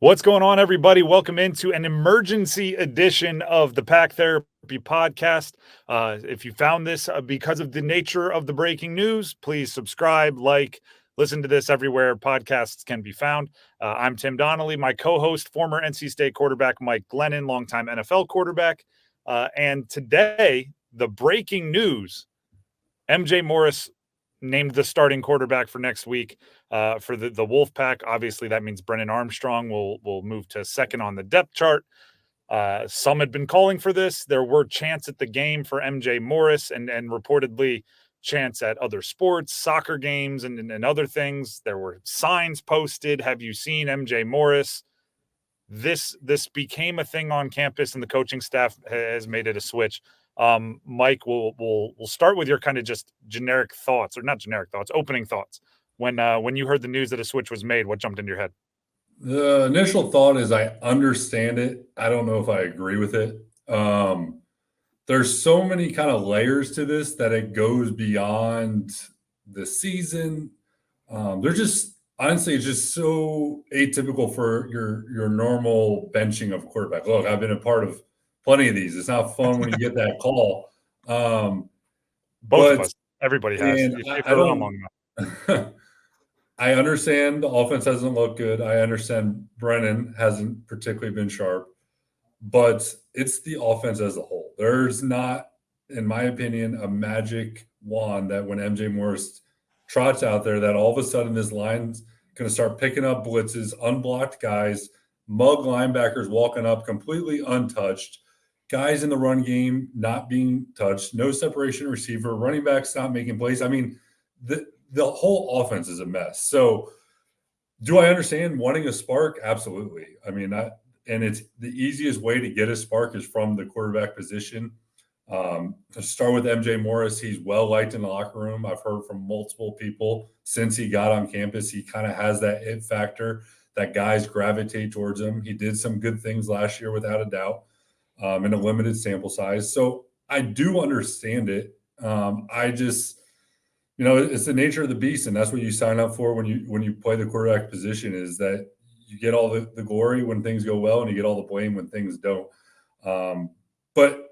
What's going on, everybody? Welcome into an emergency edition of the Pack Therapy Podcast. If you found this because of the nature of the breaking news, please subscribe, listen to this everywhere podcasts can be found. I'm Tim Donnelly, my co-host, former NC State quarterback Mike Glennon, longtime NFL quarterback. And today, the breaking news, MJ Morris named the starting quarterback for next week for the Wolfpack. Obviously, that means Brennan Armstrong will move to second on the depth chart. Some had been calling for this. There were chants at the game for MJ Morris and reportedly chants at other sports, soccer games, and other things. There were signs posted. Have you seen MJ Morris? This became a thing on campus, and the coaching staff has made it a switch. Mike, we'll start with your kind of just generic thoughts, or not generic thoughts, opening thoughts. When you heard the news that a switch was made, what jumped into your head? The initial thought is I understand it. I don't know if I agree with it. There's so many kind of layers to this that it goes beyond the season. They're just honestly, it's just so atypical for your normal benching of quarterback. Look, I've been a part of plenty of these. It's not fun when you get that call. Both of us, everybody has. I don't. I understand the offense hasn't looked good. I understand Brennan hasn't particularly been sharp, but it's the offense as a whole. There's not, in my opinion, a magic wand that when MJ Morris trots out there that all of a sudden this line's going to start picking up blitzes, unblocked guys, mug linebackers walking up completely untouched, guys in the run game not being touched, no separation receiver, running backs not making plays. I mean, the whole offense is a mess. So do I understand wanting a spark? Absolutely. I mean, and it's the easiest way to get a spark is from the quarterback position. To start with MJ Morris, he's well liked in the locker room. I've heard from multiple people since he got on campus. He kind of has that it factor that guys gravitate towards him. He did some good things last year, without a doubt, in a limited sample size. So I do understand it. I just, it's the nature of the beast, and that's what you sign up for when you play the quarterback position, is that you get all the glory when things go well and you get all the blame when things don't. But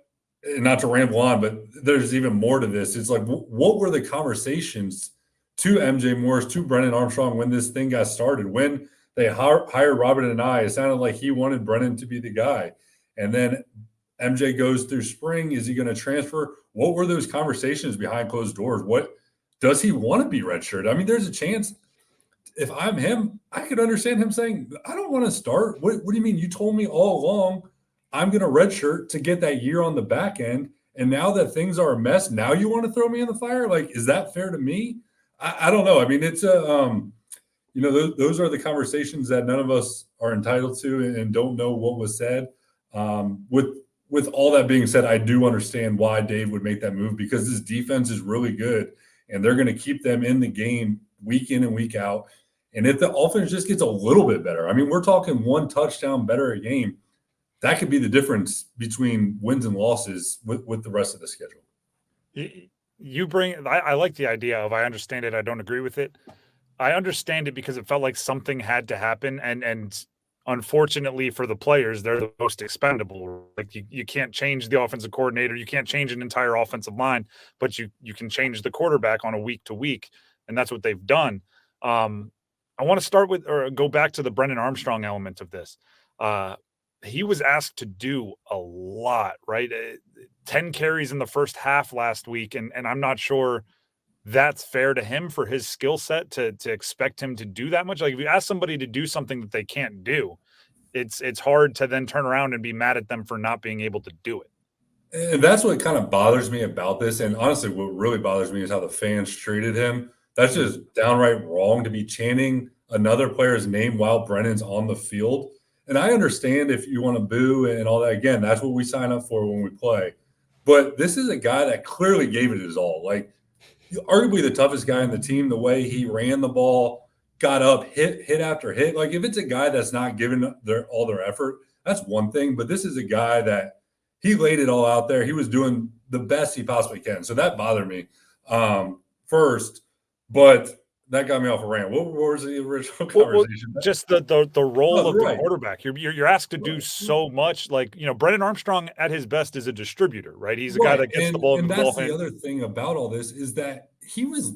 not to ramble on, but there's even more to this. It's like, what were the conversations to MJ Morris, to Brennan Armstrong when this thing got started? When they hired Robert and it sounded like he wanted Brennan to be the guy. And then MJ goes through spring. Is he going to transfer? What were those conversations behind closed doors? What does he want to be redshirted? I mean, there's a chance. If I'm him, I could understand him saying, I don't want to start. What do you mean? You told me all along I'm going to redshirt to get that year on the back end. And now that things are a mess, now you want to throw me in the fire? Like, is that fair to me? I don't know. I mean, it's those are the conversations that none of us are entitled to and don't know what was said. With all that being said, I do understand why Dave would make that move, because this defense is really good and they're going to keep them in the game week in and week out. And if the offense just gets a little bit better, I mean, we're talking one touchdown better a game, that could be the difference between wins and losses with the rest of the schedule. I like the idea of, I understand it, I don't agree with it. I understand it because it felt like something had to happen, and unfortunately for the players, they're the most expendable. Like you can't change the offensive coordinator, you can't change an entire offensive line, but you can change the quarterback on a week to week, and that's what they've done. I want to start with, or go back to the Brennan Armstrong element of this. He was asked to do a lot, right? 10 carries in the first half last week, and I'm not sure that's fair to him for his skill set to expect him to do that much. Like, if you ask somebody to do something that they can't do, it's hard to then turn around and be mad at them for not being able to do it. And that's what kind of bothers me about this. And honestly, what really bothers me is how the fans treated him. That's just downright wrong, to be chanting another player's name while Brennan's on the field. And I understand if you want to boo and all that. Again, that's what we sign up for when we play. But this is a guy that clearly gave it his all. Like, arguably the toughest guy on the team, the way he ran the ball, got up, hit after hit. Like, if it's a guy that's not giving all their effort, that's one thing. But this is a guy that he laid it all out there. He was doing the best he possibly can. So that bothered me first. But that got me off a rant. What was the original Well, conversation? just the role Oh, of the right. quarterback. You're asked to do so much. Like, Brennan Armstrong at his best is a distributor, right? He's a guy Right. that gets the ball into And the ball that's the hand. other thing about all this is that he's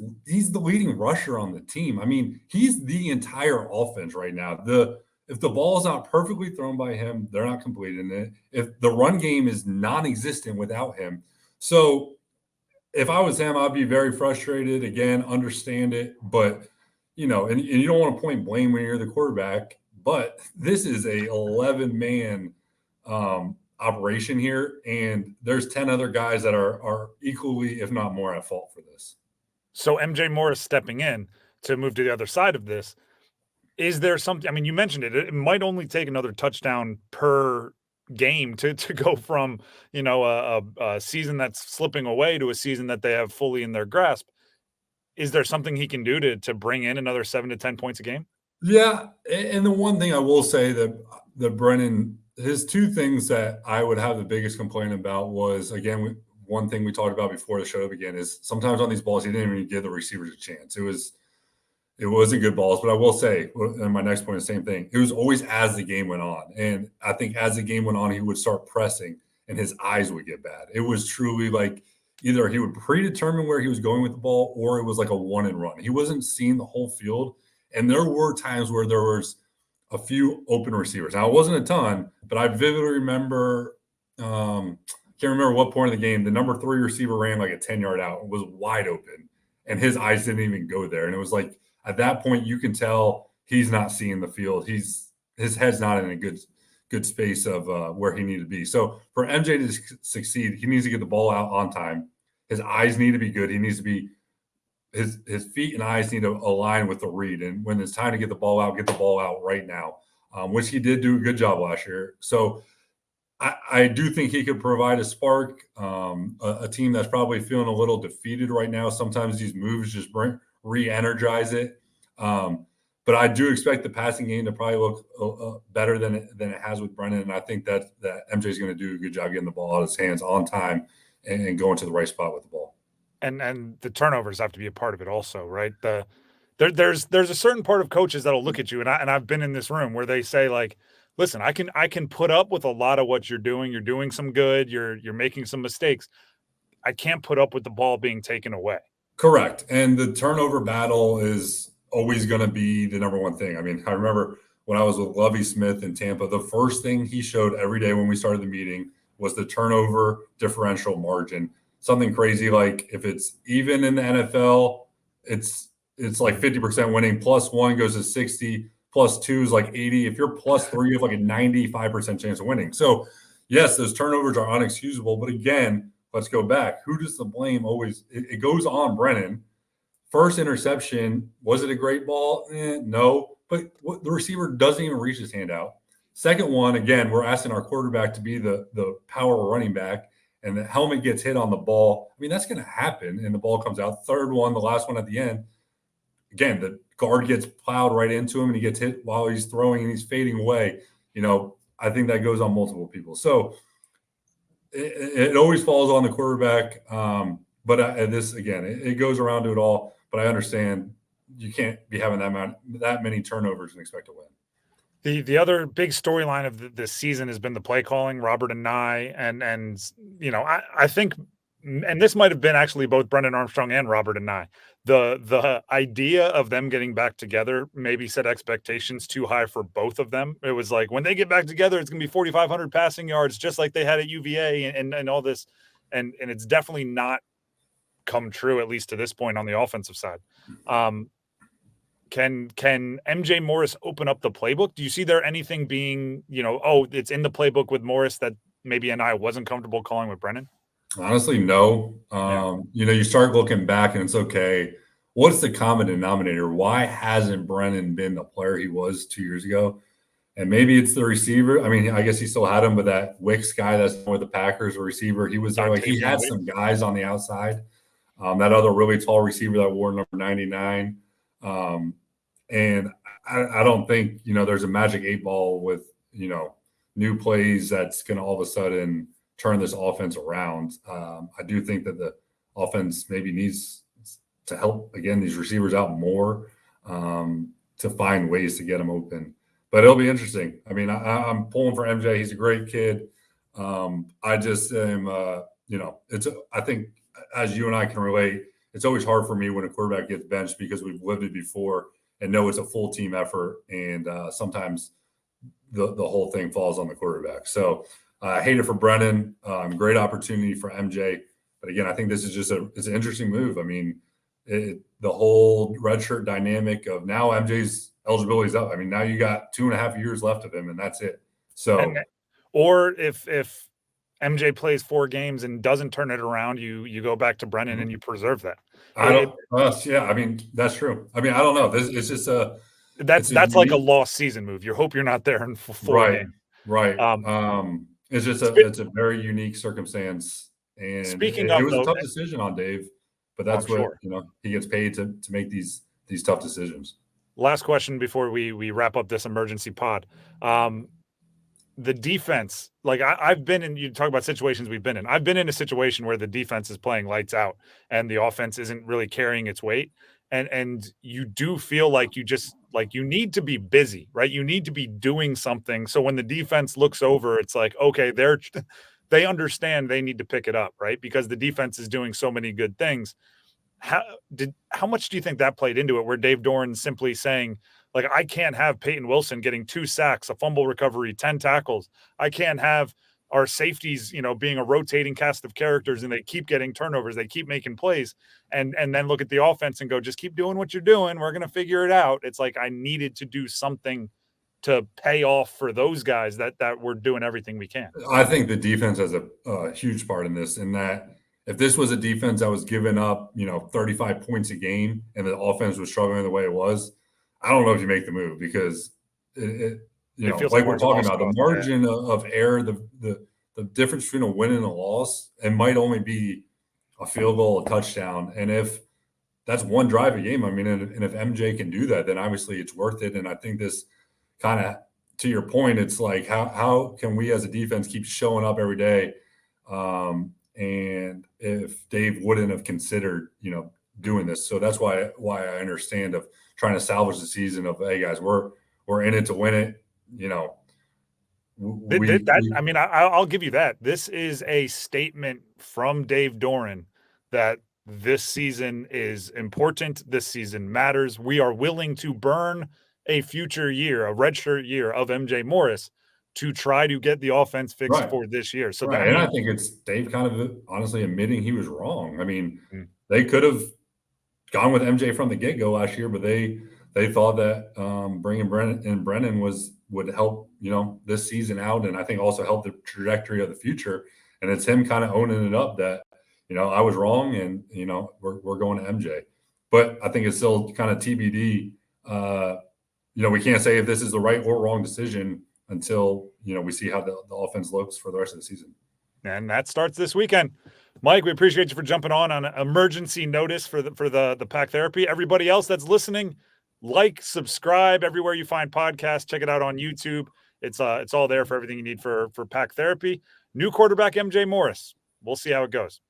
the leading rusher on the team. I mean, he's the entire offense right now. If the ball is not perfectly thrown by him, they're not completing it. If the run game is non-existent without him. So if I was him, I'd be very frustrated. Again, understand it, but and you don't want to point blame when you're the quarterback. But this is a 11-man operation here, and there's 10 other guys that are equally, if not more, at fault for this. So MJ Morris stepping in to move to the other side of this. Is there something? I mean, you mentioned it. It might only take another touchdown per game to go from a season that's slipping away to a season that they have fully in their grasp. Is there something he can do to bring in another 7 to 10 points a game? Yeah, and the one thing I will say that Brennan, his two things that I would have the biggest complaint about was, again, one thing we talked about before the show began is sometimes on these balls he didn't even give the receivers a chance. It wasn't good balls, but I will say, and my next point is the same thing. It was always as the game went on, and I think as the game went on, he would start pressing, and his eyes would get bad. It was truly like either he would predetermine where he was going with the ball, or it was like a one and run. He wasn't seeing the whole field. And there were times where there was a few open receivers. Now, it wasn't a ton, but I vividly remember, can't remember what point of the game, the number 3 receiver ran like a 10-yard out and was wide open, and his eyes didn't even go there. And it was like, at that point, you can tell he's not seeing the field. His head's not in a good space of where he needed to be. So for MJ to succeed, he needs to get the ball out on time. His eyes need to be good. He needs to be his feet and eyes need to align with the read. And when it's time to get the ball out right now, which he did do a good job last year. So I do think he could provide a spark. A team that's probably feeling a little defeated right now. Sometimes these moves just re-energize it. But I do expect the passing game to probably look better than it has with Brennan. And I think that MJ is going to do a good job getting the ball out of his hands on time and going to the right spot with the ball. And the turnovers have to be a part of it also, right? There's a certain part of coaches that'll look at you, and I've been in this room where they say, like, listen, I can put up with a lot of what you're doing. You're doing some good. You're making some mistakes. I can't put up with the ball being taken away. Correct. And the turnover battle is always going to be the number one thing. I mean, I remember when I was with Lovie Smith in Tampa, the first thing he showed every day when we started the meeting was the turnover differential margin. Something crazy like if it's even in the NFL, it's like 50% winning. +1 goes to 60, +2 is like 80. If you're +3, you have like a 95% chance of winning. So, yes, those turnovers are unexcusable. But again, let's go back. Who does the blame always? It goes on Brennan. First interception, was it a great ball? No. But the receiver doesn't even reach his hand out. Second one, again, we're asking our quarterback to be the power running back, and the helmet gets hit on the ball. I mean, that's going to happen, and the ball comes out. Third one, the last one at the end, again, the guard gets plowed right into him, and he gets hit while he's throwing, and he's fading away. I think that goes on multiple people. So it always falls on the quarterback. But this, again, it goes around to it all. But I understand you can't be having that many turnovers and expect to win. The other big storyline of this season has been the play calling, Robert and Nye, and I think, and this might have been actually both Brennan Armstrong and Robert and Nye. The idea of them getting back together maybe set expectations too high for both of them. It was like, when they get back together, it's going to be 4,500 passing yards, just like they had at UVA and all this, and it's definitely not come true, at least to this point on the offensive side. Can MJ Morris open up the playbook? Do you see there anything being, it's in the playbook with Morris that maybe I wasn't comfortable calling with Brennan? Honestly, no. Yeah. You start looking back and it's okay. What's the common denominator? Why hasn't Brennan been the player he was 2 years ago? And maybe it's the receiver. I mean, I guess he still had him, but that Wicks guy that's with the Packers, a receiver, he was there. Like, he had some guys on the outside. That other really tall receiver that wore number 99. And I don't think, there's a magic 8 ball with, new plays that's going to all of a sudden turn this offense around. I do think that the offense maybe needs to help again these receivers out more, to find ways to get them open. But it'll be interesting. I mean, I'm pulling for MJ. He's a great kid. I just am, I think as you and I can relate, it's always hard for me when a quarterback gets benched because we've lived it before and know it's a full team effort. And sometimes the whole thing falls on the quarterback. So I hate it for Brennan. Great opportunity for MJ. But again, I think this is just it's an interesting move. I mean, the whole redshirt dynamic of now MJ's eligibility is up. I mean, now you got 2.5 years left of him, and that's it. So, or if MJ plays 4 games and doesn't turn it around, you go back to Brennan and you preserve that. Yeah, I mean, that's true. I mean, I don't know. This it's just that's like a lost season move. You hope you're not there in 4 games. Right. It's just it's a very unique circumstance. And it was a tough decision on Dave, but that's what he gets paid to make these tough decisions. Last question before we wrap up this emergency pod. The defense, like I've been in, you talk about situations we've been in. I've been in a situation where the defense is playing lights out and the offense isn't really carrying its weight. And you do feel like you need to be busy, right? You need to be doing something. So when the defense looks over, it's like, okay, they understand they need to pick it up, right? Because the defense is doing so many good things. How much do you think that played into it, where Dave Doeren simply saying, like, I can't have Peyton Wilson getting 2 sacks, a fumble recovery, 10 tackles. I can't have our safeties, being a rotating cast of characters and they keep getting turnovers. They keep making plays and then look at the offense and go, just keep doing what you're doing. We're going to figure it out. It's like, I needed to do something to pay off for those guys that we're doing everything we can. I think the defense has a huge part in this, in that if this was a defense that was giving up, 35 points a game and the offense was struggling the way it was, I don't know if you make the move, because it like we're talking about, the margin of error, the difference between a win and a loss, it might only be a field goal, a touchdown. And if that's one drive a game, I mean, and if MJ can do that, then obviously it's worth it. And I think this kind of, to your point, it's like, how can we as a defense keep showing up every day? And if Dave wouldn't have considered, doing this. So that's why I understand of trying to salvage the season of, hey guys, we're in it to win it. I'll give you that. This is a statement from Dave Doeren that this season is important. This season matters. We are willing to burn a future year, a redshirt year of MJ Morris, to try to get the offense fixed for this year. So and I think it's Dave kind of honestly admitting he was wrong. I mean, they could have gone with MJ from the get-go last year, but they thought that bringing Brennan would help, this season out, and I think also help the trajectory of the future. And it's him kind of owning it up that, I was wrong, and we're going to MJ. But I think it's still kind of TBD. We can't say if this is the right or wrong decision until we see how the offense looks for the rest of the season. And that starts this weekend. Mike, we appreciate you for jumping on emergency notice for the Pack Therapy. Everybody else that's listening, subscribe everywhere you find podcasts. Check it out on YouTube. It's all there for everything you need for Pack Therapy. New quarterback MJ Morris. We'll see how it goes.